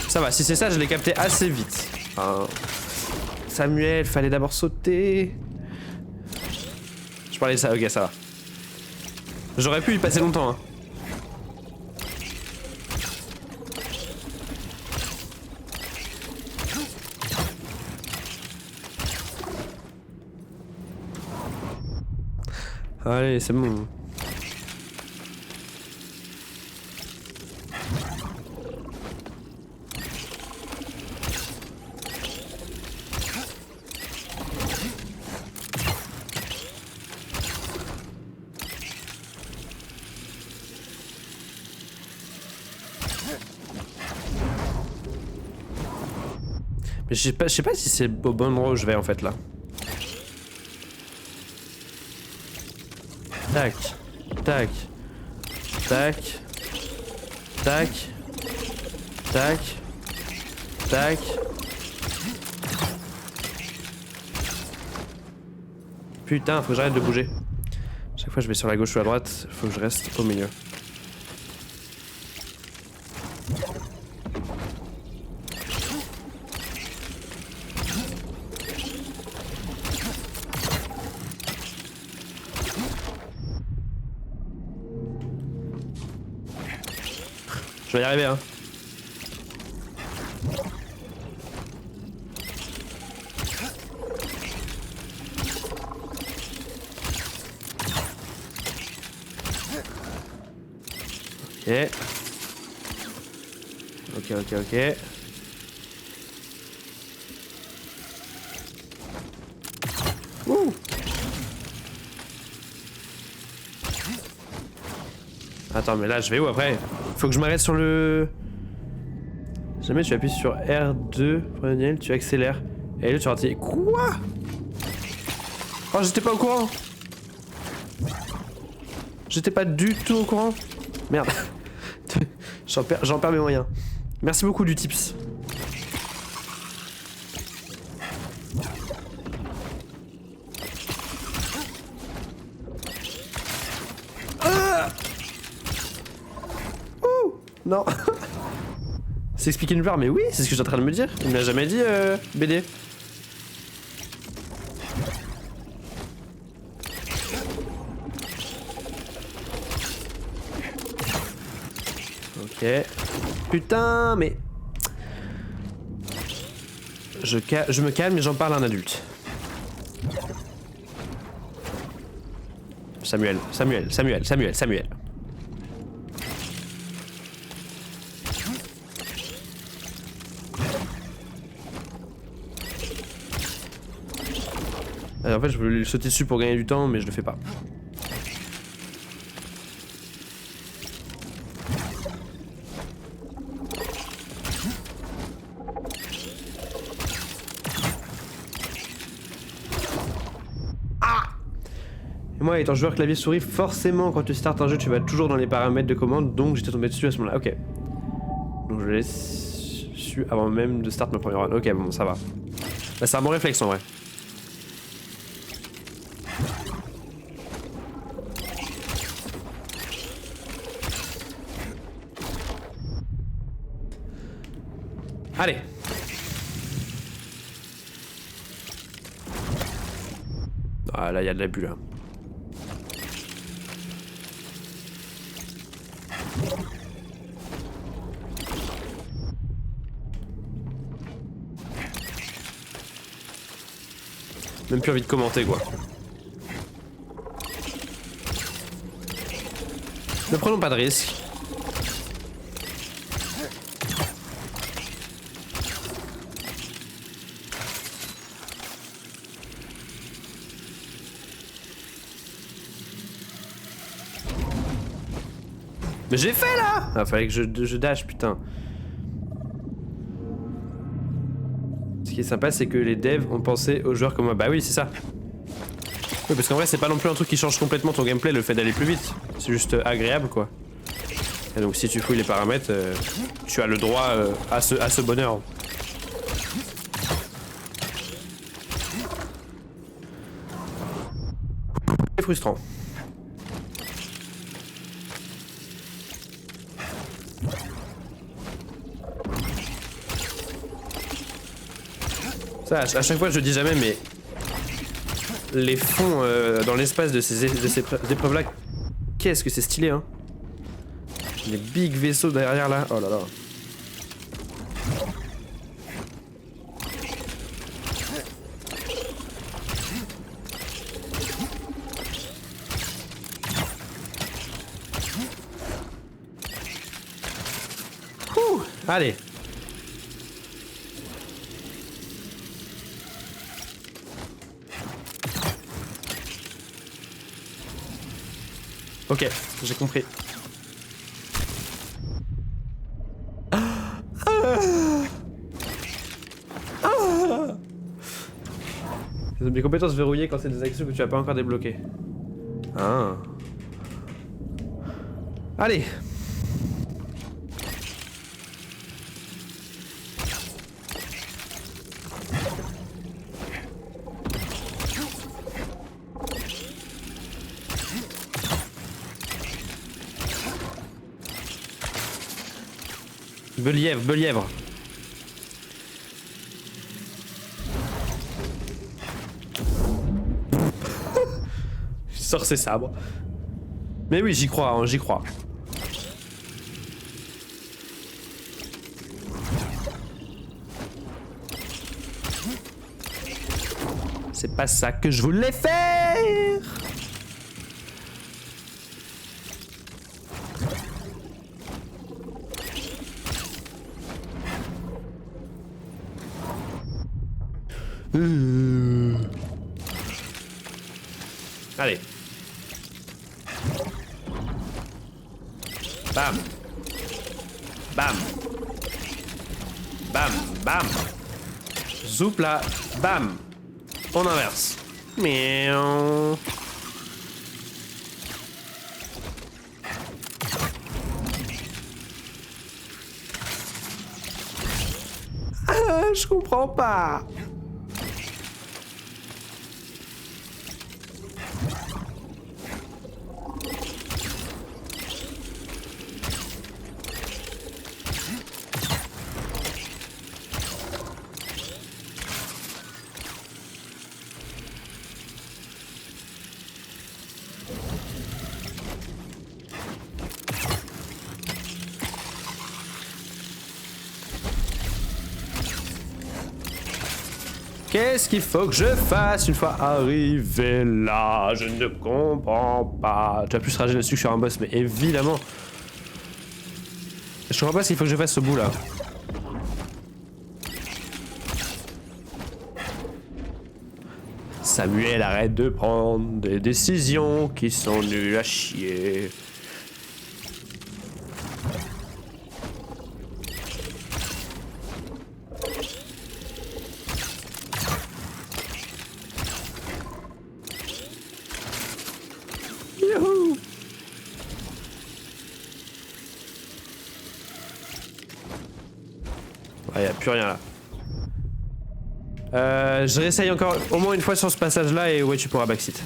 Ça va, si c'est ça, je l'ai capté assez vite. Enfin... Samuel, fallait d'abord sauter. Je parlais de ça, ok, ça va. J'aurais pu y passer longtemps, hein. Allez, c'est bon. Mais je sais pas si c'est au bon endroit où je vais en fait là. Tac. Tac. Tac. Tac. Tac. Tac. Putain, faut que j'arrête de bouger. Chaque fois je vais sur la gauche ou à droite, faut que je reste au milieu. Je vais y arriver hein. Ok. Ouh. Attends, mais là je vais où après? Faut que je m'arrête sur le... Jamais tu appuies sur R2, Daniel, tu accélères. Et là tu vas dire quoi? Oh, j'étais pas au courant. J'étais pas du tout au courant. Merde. J'en perds mes moyens. Merci beaucoup du tips. Ouh. Non. C'est expliqué nulle part, mais oui, c'est ce que j'étais en train de me dire. Il me l'a jamais dit, BD. Ok. Putain, mais... Je me calme et j'en parle à un adulte. Samuel. Alors, en fait, je voulais lui sauter dessus pour gagner du temps, mais je le fais pas. Moi, étant joueur clavier-souris, forcément, quand tu startes un jeu, tu vas toujours dans les paramètres de commande, donc j'étais tombé dessus à ce moment-là. Ok. Donc je l'ai su avant même de start ma première run. Ok, bon, ça va. Bah, c'est un bon réflexe en vrai. Allez. Ah là, il y a de l'abus là. Même plus envie de commenter quoi. Ne prenons pas de risques. Mais j'ai fait là! Ah, fallait que je dash, putain. Ce qui est sympa, c'est que les devs ont pensé aux joueurs comme moi. Bah oui, c'est ça. Oui, parce qu'en vrai, c'est pas non plus un truc qui change complètement ton gameplay, le fait d'aller plus vite. C'est juste agréable, quoi. Et donc, si tu fouilles les paramètres, tu as le droit à ce bonheur. C'est frustrant. Ça, à chaque fois je dis jamais, mais les fonds dans l'espace de ces épreuves là, qu'est-ce que c'est stylé hein. Les big vaisseaux derrière là, oh là là. Ouh, allez. Ok, j'ai compris. Des compétences verrouillées quand c'est des actions que tu n'as pas encore débloquées. Ah. Allez. Belièvre, Belièvre. Il sort ses sabres. Mais oui, j'y crois, hein, j'y crois. C'est pas ça que je voulais faire. Allez. Bam. Bam. Bam. Bam. Zoup là. Bam. On inverse. Miaou. Ah, je comprends pas. Qu'est-ce qu'il faut que je fasse une fois arrivé là? Je ne comprends pas. Tu vas plus rager dessus que sur un boss, mais évidemment. Je comprends pas ce qu'il faut que je fasse ce bout là. Samuel, arrête de prendre des décisions qui sont nulles à chier. Youhou! Ah, y a plus rien là. Je réessaye encore au moins une fois sur ce passage là et ouais tu pourras backseat.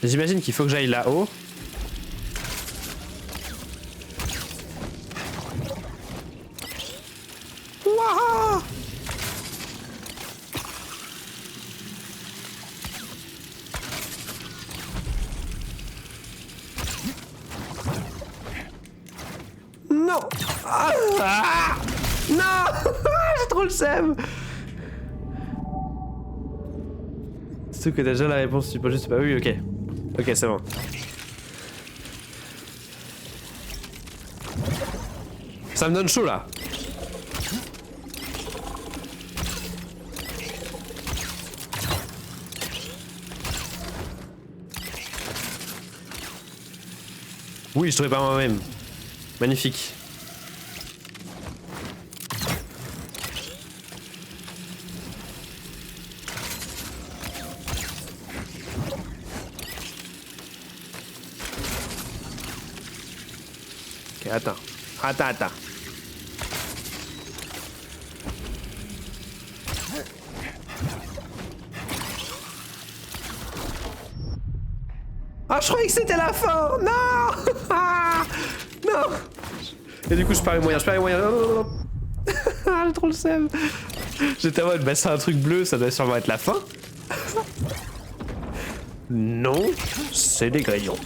J'imagine qu'il faut que j'aille là-haut. Wouah! Non! Ah! Non! J'ai trop le seum! Surtout que t'as déjà la réponse, tu peux juste pas. Oui, ok. Ok, c'est bon. Ça me donne chaud là. Oui, je trouvais pas moi-même. Magnifique. Ok, attends. Attends. Ah, je croyais que c'était la fin. Non. Ah, non. Et du coup, je perds les moyens. Non. Ah, j'ai trop le seum. J'étais en mode, bah c'est un truc bleu, ça doit sûrement être la fin. Non, c'est des grillons.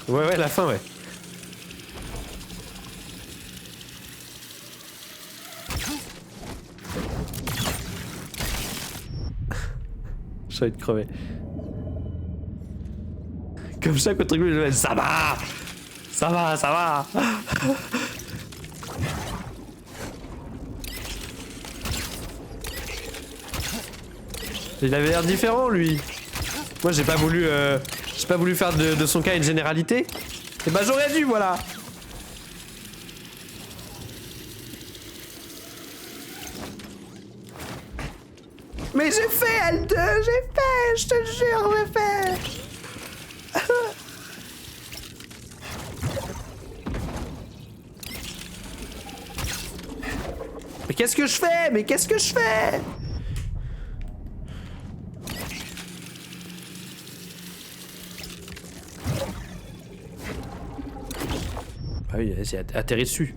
Ouais, la fin, ouais. Je vais être crevé. Comme ça, contre lui, ça va. Ça va, ça va. Il avait l'air différent, lui. Moi, j'ai pas voulu faire de son cas une généralité. Et bah, j'aurais dû, voilà. Mais j'ai fait, L2, j'ai fait, je te jure, j'ai fait. Mais qu'est-ce que je fais? Mais qu'est-ce que je fais? Ah oui, j'ai atterri dessus.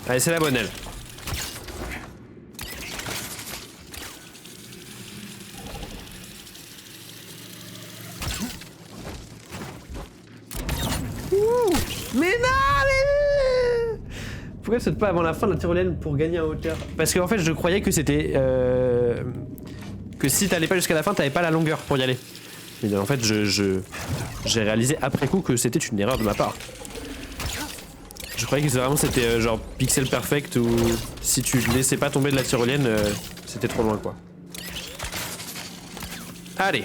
Allez, c'est la bonne, elle. Mais non, mais... Pourquoi elle saute pas avant la fin de la tyrolienne pour gagner en hauteur? Parce qu'en fait, je croyais que c'était... que si t'allais pas jusqu'à la fin, t'avais pas la longueur pour y aller. Mais en fait, j'ai réalisé après coup que c'était une erreur de ma part. Je croyais que vraiment c'était genre pixel perfect ou si tu laissais pas tomber de la tyrolienne, c'était trop loin quoi. Allez.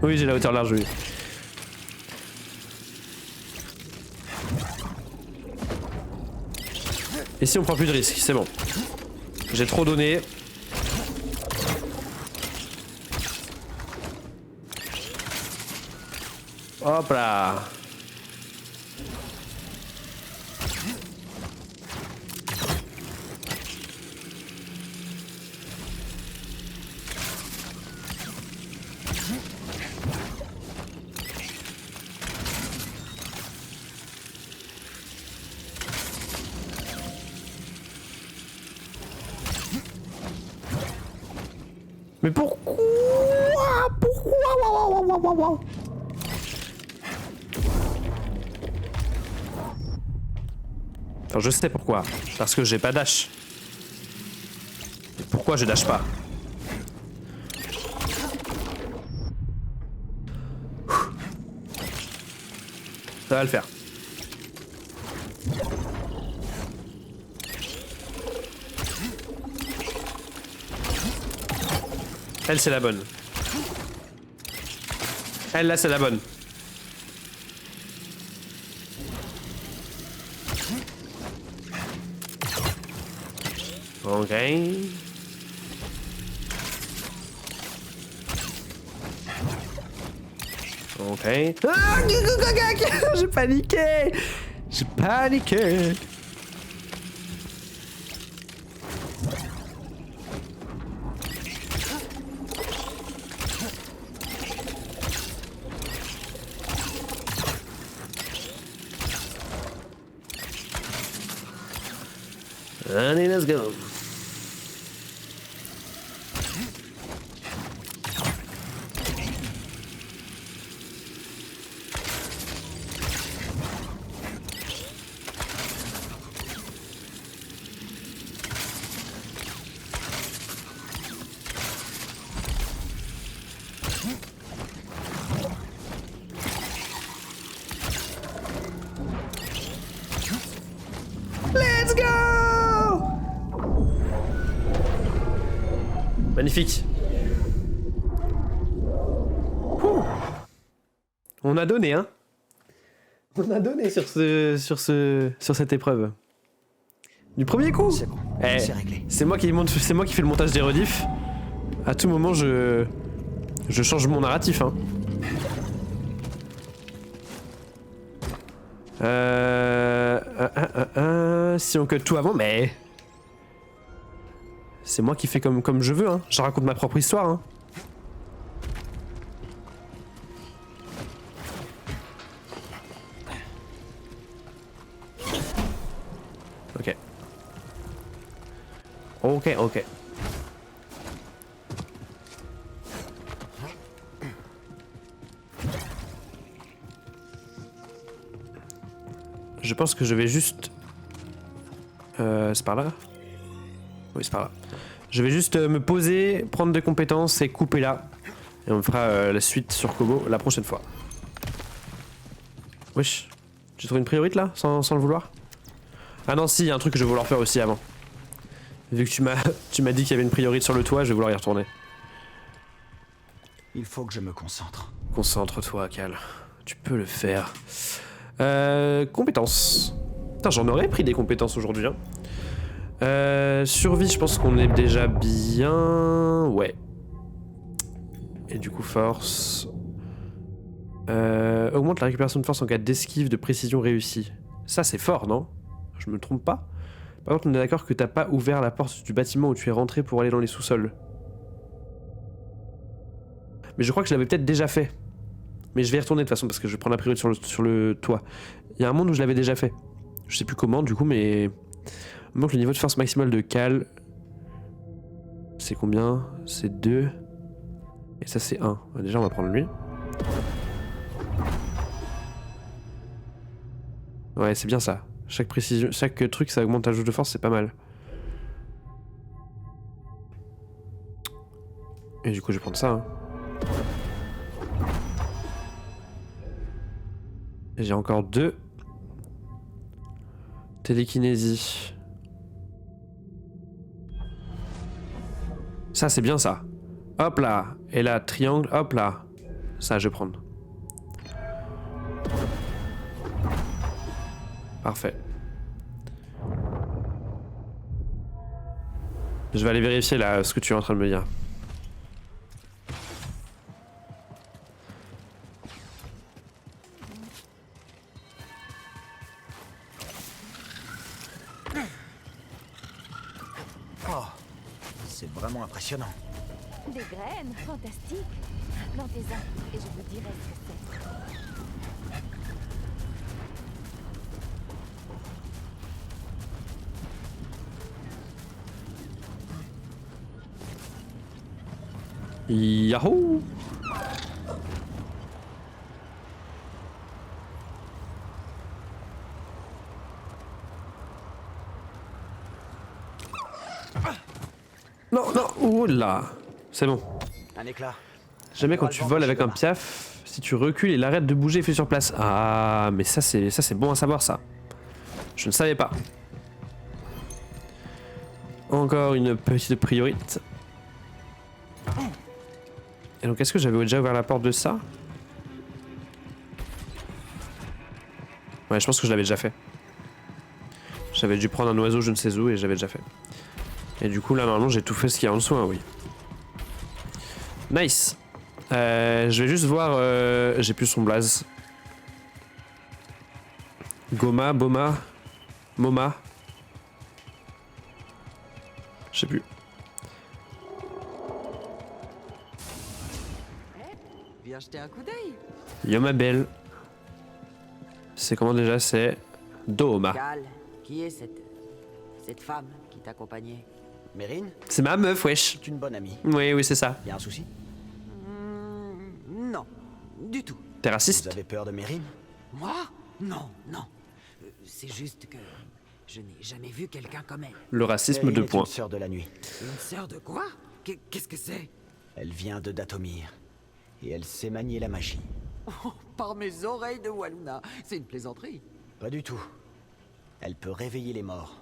Oui, j'ai la hauteur large, oui. Ici, on prend plus de risques, c'est bon. J'ai trop donné. Hop là. Mais pourquoi? Pourquoi? Enfin, je sais pourquoi. Parce que j'ai pas dash. Et pourquoi je dash pas? Ça va le faire. Elle, c'est la bonne. Elle, là, c'est la bonne. Ok. Ok. Ah, j'ai paniqué. J'ai paniqué. Allez, let's go. Let's go! Magnifique. Ouh. On a donné, hein? On a donné sur cette épreuve. Du premier coup. C'est bon, c'est réglé. C'est moi qui fais le montage des rediffs. À tout moment, je change mon narratif, hein. Si on cut tout avant, mais... C'est moi qui fais comme je veux, hein. Je raconte ma propre histoire, hein. Ok. Ok. Je pense que je vais juste... c'est par là? Oui, c'est par là. Je vais juste me poser, prendre des compétences et couper là. Et on fera la suite sur Kobo la prochaine fois. Wesh. Tu trouves une priorité là, sans le vouloir? Ah non, si, il y a un truc que je vais vouloir faire aussi avant. Vu que tu m'as dit qu'il y avait une priorité sur le toit, je vais vouloir y retourner. Il faut que je me concentre. Concentre-toi, Cal. Tu peux le faire. Compétences. Putain, j'en aurais pris des compétences aujourd'hui, hein. Survie, je pense qu'on est déjà bien... Ouais. Et du coup, force... augmente la récupération de force en cas d'esquive de précision réussie. Ça, c'est fort, non? Je me trompe pas? Par contre, on est d'accord que t'as pas ouvert la porte du bâtiment où tu es rentré pour aller dans les sous-sols. Mais je crois que je l'avais peut-être déjà fait. Mais je vais y retourner de toute façon parce que je vais prendre la priorité sur le toit. Il y a un monde où je l'avais déjà fait. Je sais plus comment du coup, mais... Donc le niveau de force maximale de Cal... C'est combien? C'est 2. Et ça c'est 1. Déjà on va prendre lui. Ouais, c'est bien ça. Chaque précision, chaque truc ça augmente ta jauge de force, c'est pas mal. Et du coup je vais prendre ça. Hein. Et j'ai encore 2. Télékinésie. Ça c'est bien ça. Hop là. Et là, triangle, hop là. Ça je vais prendre. Parfait. Je vais aller vérifier là ce que tu es en train de me dire. Oh, c'est vraiment impressionnant. Des graines, fantastique. Plantez-en et je vous dirai ce que c'est. Yahoo! Non, non, oula! C'est bon. Un éclat. Jamais quand tu voles avec un piaf, si tu recules, il arrête de bouger et fait sur place. Ah, mais ça c'est bon à savoir ça. Je ne savais pas. Encore une petite priorité. Et donc est-ce que j'avais déjà ouvert la porte de ça? Ouais, je pense que je l'avais déjà fait. J'avais dû prendre un oiseau je ne sais où et j'avais déjà fait. Et du coup là normalement j'ai tout fait ce qu'il y a en dessous, hein, oui. Nice. Je vais juste voir... j'ai plus son blaze. Goma, Boma, Moma. Je sais plus. Viens jeter un coup d'œil. Yo ma belle. C'est comment déjà? C'est Doma. Cal, qui est cette femme qui t'accompagnait? Mérine? C'est ma meuf, wesh. C'est une bonne amie. Oui, oui, c'est ça. Y a un souci? Non, du tout. T'es raciste? Vous avez peur de Mérine? Moi? Non, non. C'est juste que je n'ai jamais vu quelqu'un comme elle. Le racisme, Mérine 2 est points. une sœur de la nuit. Une sœur de quoi? Qu'est-ce que c'est? Elle vient de Datomir. Et elle sait manier la magie. Oh, par mes oreilles de Waluna. C'est une plaisanterie. Pas du tout. Elle peut réveiller les morts.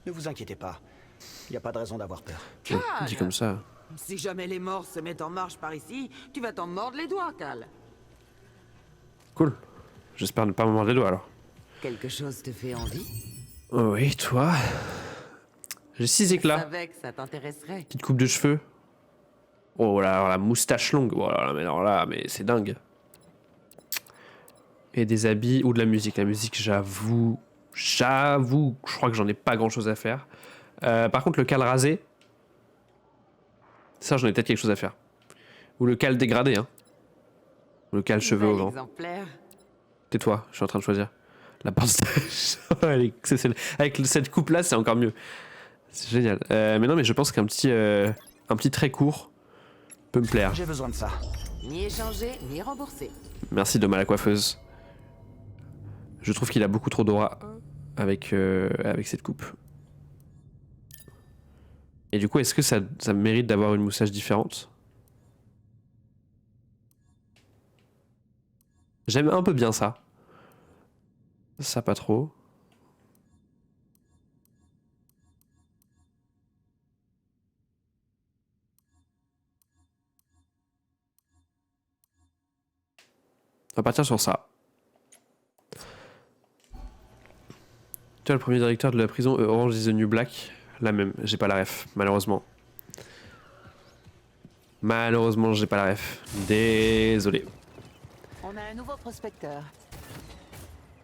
Ne vous inquiétez pas. Y a pas de raison d'avoir peur. Dit comme ça. Si jamais les morts se mettent en marche par ici, tu vas t'en mordre les doigts, Cal. Cool. J'espère ne pas me mordre les doigts alors. Quelque chose te fait envie? Oui, toi. J'ai 6 éclats. Je savais que ça t'intéresserait. Petite coupe de cheveux. Oh là, alors la moustache longue. Oh là là, mais alors là, mais c'est dingue. Et des habits ou de la musique. La musique, j'avoue. J'avoue, je crois que j'en ai pas grand chose à faire. Par contre, le cal rasé, ça j'en ai peut-être quelque chose à faire. Ou le cal dégradé, hein. Ou le cal cheveux au vent. Tais-toi, je suis en train de choisir. La portage. Avec cette coupe-là, c'est encore mieux. C'est génial. Mais non, mais je pense qu'un petit trait court peut me plaire. J'ai besoin de ça. Ni échangé, ni remboursé. Merci Dom à la coiffeuse. Je trouve qu'il a beaucoup trop d'aura avec cette coupe. Et du coup, est-ce que ça mérite d'avoir une moustache différente? J'aime un peu bien ça. Ça pas trop. On va partir sur ça. Tu vois, le premier directeur de la prison Orange is the New Black. La même, j'ai pas la ref, malheureusement. Malheureusement, j'ai pas la ref. Désolé. On a un nouveau prospecteur.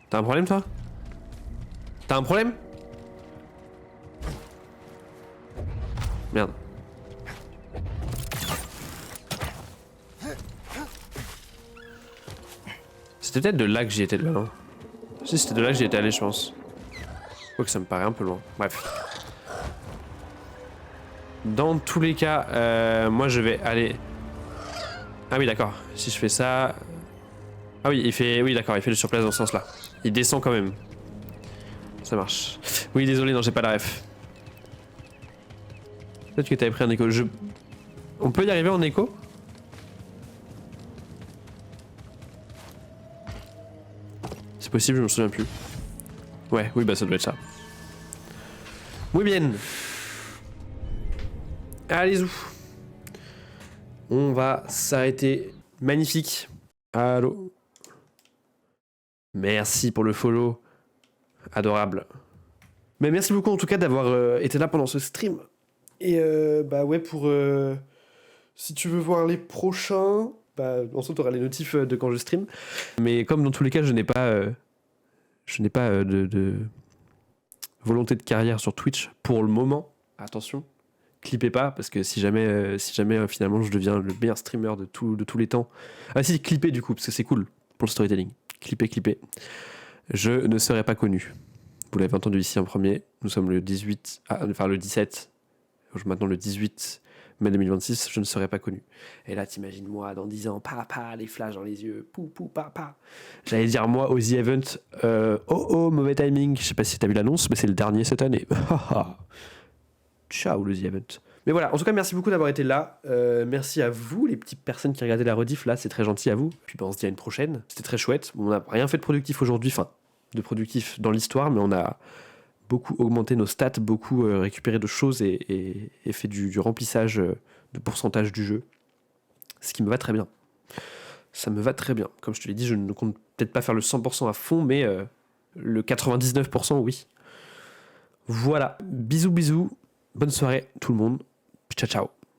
T'as un problème, toi? T'as un problème? Merde. C'était peut-être de là que j'y étais là, non? Si, c'était de là que j'y étais allé, je pense. Quoique ça me paraît un peu loin. Bref. Dans tous les cas, moi je vais aller... Ah oui, d'accord. Si je fais ça... Ah oui, il fait... Oui, d'accord, il fait le surplace dans ce sens-là. Il descend quand même. Ça marche. Oui, désolé, non, j'ai pas la ref. Peut-être que t'avais pris un écho. On peut y arriver en écho? C'est possible, je me souviens plus. Ouais, oui, bah ça doit être ça. Muy bien. Allez, où on va s'arrêter. Magnifique. Allô. Merci pour le follow. Adorable. Mais merci beaucoup en tout cas d'avoir été là pendant ce stream. Et bah ouais, pour... si tu veux voir les prochains, bah ensuite tu auras les notifs de quand je stream. Mais comme dans tous les cas, je n'ai pas... de volonté de carrière sur Twitch pour le moment. Attention, clippez pas parce que si jamais finalement je deviens le meilleur streamer de tous les temps. Ah si, clippez du coup parce que c'est cool pour le storytelling. Clippez. Je ne serai pas connu. Vous l'avez entendu ici en premier. Nous sommes le 18, enfin le 17. Maintenant le 18 mai 2026, je ne serai pas connu. Et là, t'imagines moi dans 10 ans, les flashs dans les yeux, J'allais dire moi au The Event, mauvais timing. Je sais pas si t'as vu l'annonce, mais c'est le dernier cette année. Ciao le The Event. Mais voilà, en tout cas, merci beaucoup d'avoir été là. Merci à vous, les petites personnes qui regardaient la rediff là, c'est très gentil à vous. Puis on se dit à une prochaine. C'était très chouette. On n'a rien fait de productif aujourd'hui, enfin, de productif dans l'histoire, mais on a beaucoup augmenté nos stats, beaucoup récupéré de choses et fait du remplissage de pourcentage du jeu. Ce qui me va très bien. Ça me va très bien. Comme je te l'ai dit, je ne compte peut-être pas faire le 100% à fond, mais le 99%, oui. Voilà. Bisous. Bonne soirée tout le monde. Ciao.